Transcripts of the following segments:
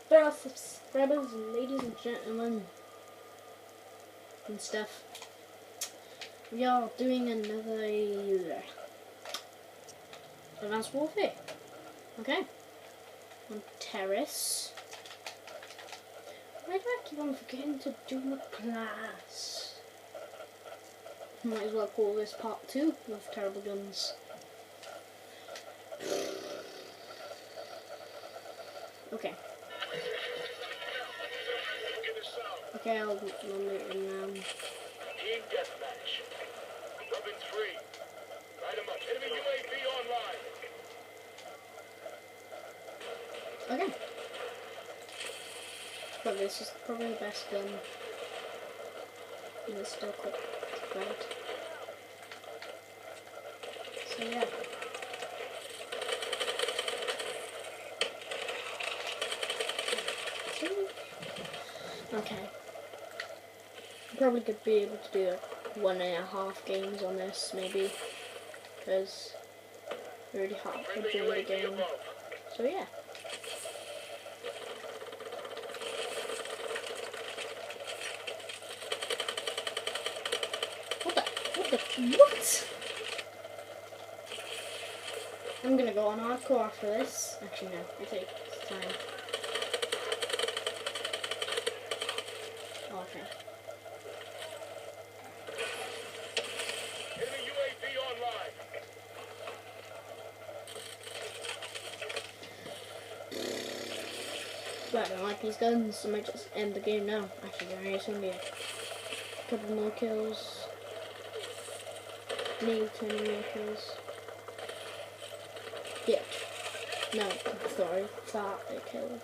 fellow subscribers, ladies and gentlemen, and stuff. We are doing another Advanced Warfare. Okay. On Terrace. Why do I keep on forgetting to do the class? Might as well call this part 2 of Terrible Guns. Okay. Okay, I'll make it now. Team deathmatch. Robin 3. Light 'em up. Enemy UAV online. Okay. But this is probably the best gun. And it's still quick to fight. So yeah. Okay. Probably could be able to do 1.5 games on this, maybe, because we're already halfway through the game. So yeah. What? I'm gonna go on hardcore after this. Actually, no, it takes time. Oh, okay. Enemy UAV online. But I don't like these guns, so I might just end the game now. Actually, there is only a couple more kills. Maybe 20 more kills. Yeah. No, sorry. 5 kills.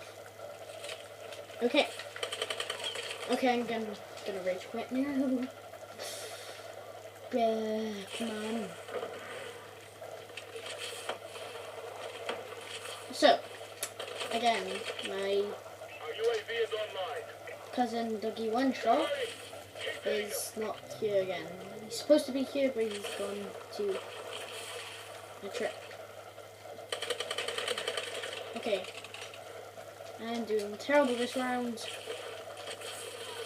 Okay. Okay, I'm gonna rage quit now. Come on. So, again, my Our UAV is online. cousin Dougie One Shot is not here again. He's supposed to be here, but he's gone to a trip. Okay. I'm doing terrible this round.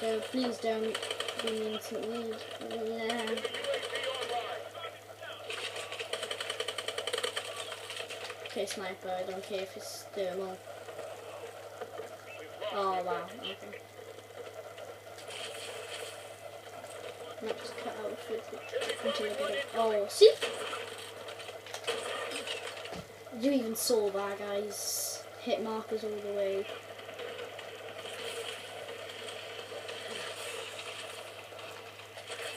So please don't be mean to me. Yeah. UAV online. Okay, sniper, I don't care if it's thermal. We've lost Oh the wow, advantage. okay. Not just cut out with it until I get it. Oh, see? You even saw that, guys. Hit markers all the way.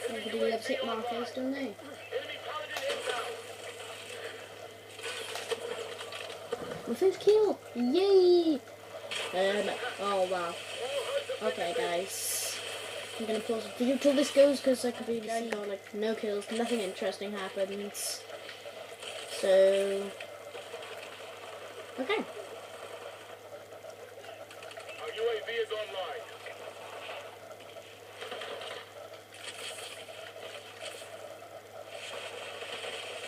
Everybody loves hit markers, don't they? Enemy Paladin inbound. My first kill! Yay! Oh wow. Okay, guys. I'm gonna pause the video till this goes because I could be got like no kills, nothing interesting happens. So okay. Our UAV is online.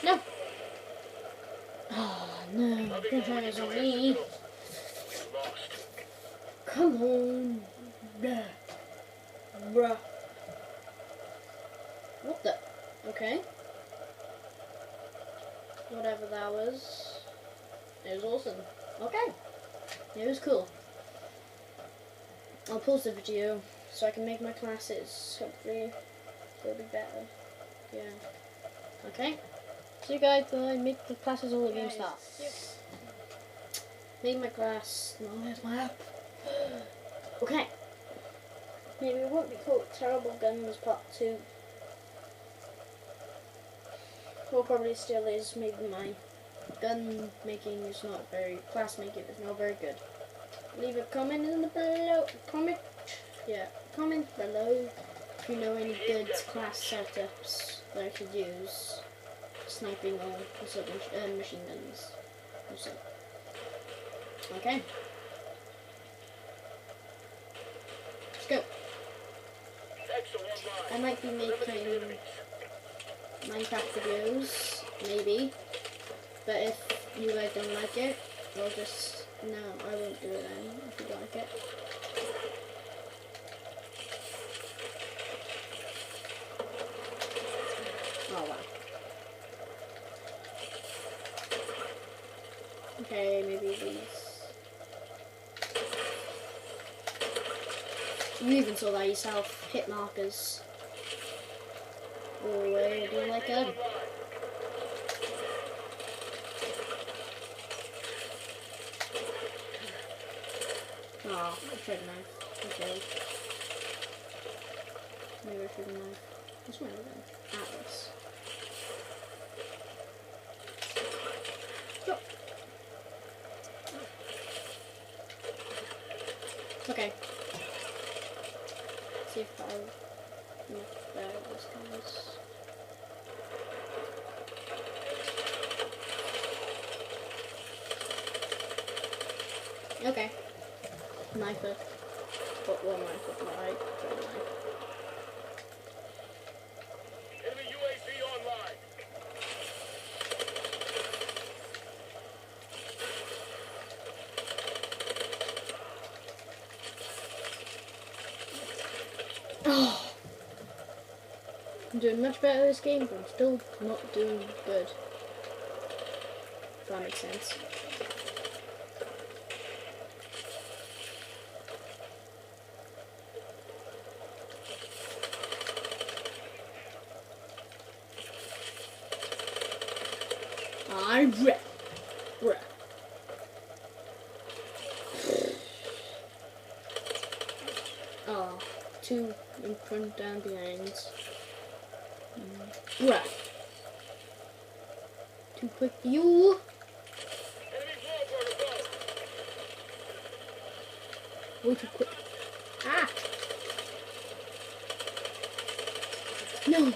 No. Oh no, don't try this on me. Lost. Come on. Bruh. Bruh. What the? Okay. Whatever that was. It was awesome. Okay. It was cool. I'll pause the video so I can make my classes. Hopefully they'll be better. Yeah. Okay. See you guys when I make the classes all the game starts. Make my class. No, where's my app? Okay. Maybe it won't be called Terrible Guns Part 2. Or probably still is. Maybe my gun making is not very, class making is not very good. Leave a comment in the below, comment below if you know any good class setups that I could use. Sniping or machine guns. Also. Okay. Let's go. I might be making Minecraft videos, maybe. But if you guys don't like it, I'll just, no, I won't do it then if you don't like it. You even saw that yourself. Hit markers. Oh, wait, I don't like them. Oh, I tried a knife. Okay. Maybe I should have knife. What's one of them? Atlas. Go. Okay. See if I knock better this guys. Okay. Knife it. But one knife with my third knife. Enemy UAV online. Oh. I'm doing much better this game, but I'm still not doing good. If that makes sense. Oh, two in front down behind. Bruh. Too quick for you. Enemy warbird above. Way too quick. Ah! No!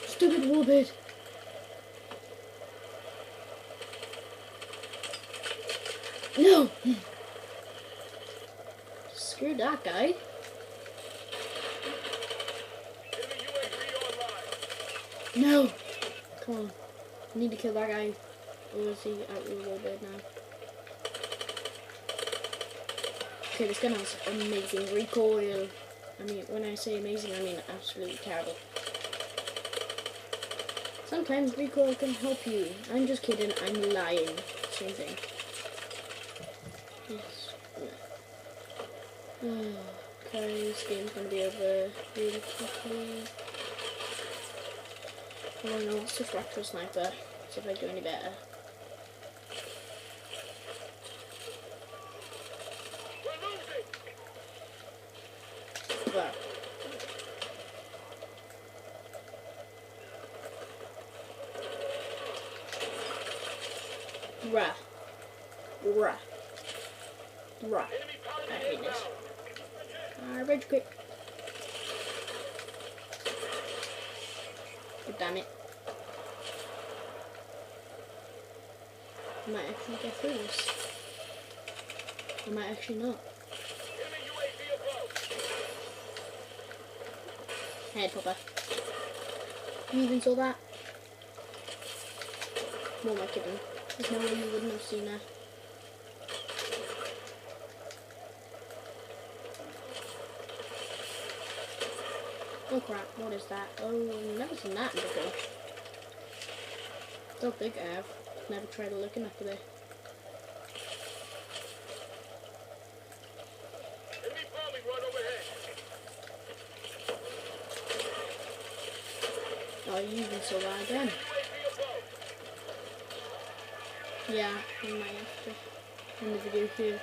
Stupid warbird. No! Screw that guy. Enemy UAV online. No! Come on. I need to kill that guy. Or is he out with a warbird now? Okay, this gun has amazing recoil. I mean, when I say amazing, I mean absolutely terrible. Sometimes recoil can help you. I'm just kidding, I'm lying. Same thing. Yes. Okay, this game's gonna be over really quickly. I don't know, let's switch back to a sniper. See if I do any better. We're losing. Wow. Rah. Rah. Rah. Enemy I pilot hate this. inbound. Rage quit. God damn it. I might actually get through this. I might actually not. Enemy UAV above. Head popper. You even saw that? What am I kidding? There's no way you wouldn't have seen that. Oh crap, what is that? Oh, I've never seen that before. Don't think I have. Never tried looking up there. Enemy bombing run overhead. Oh, you even saw that again. UAV above. Yeah, I might have to end the video here.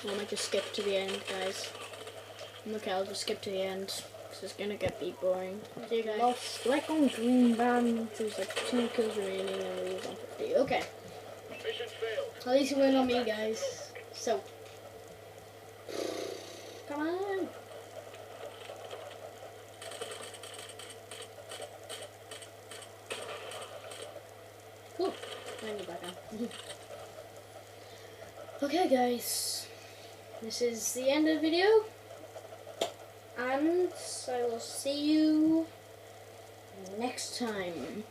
Or I might just skip to the end, guys. Okay, I'll just skip to the end. This is gonna get be boring. See you guys. Lost, like on Green Band, there's like 2 kills remaining and we lose on 50. Okay. Mission failed. At least you win on me, guys. So. Come on. Cool. I need back on. Okay, guys. This is the end of the video. And I will see you next time.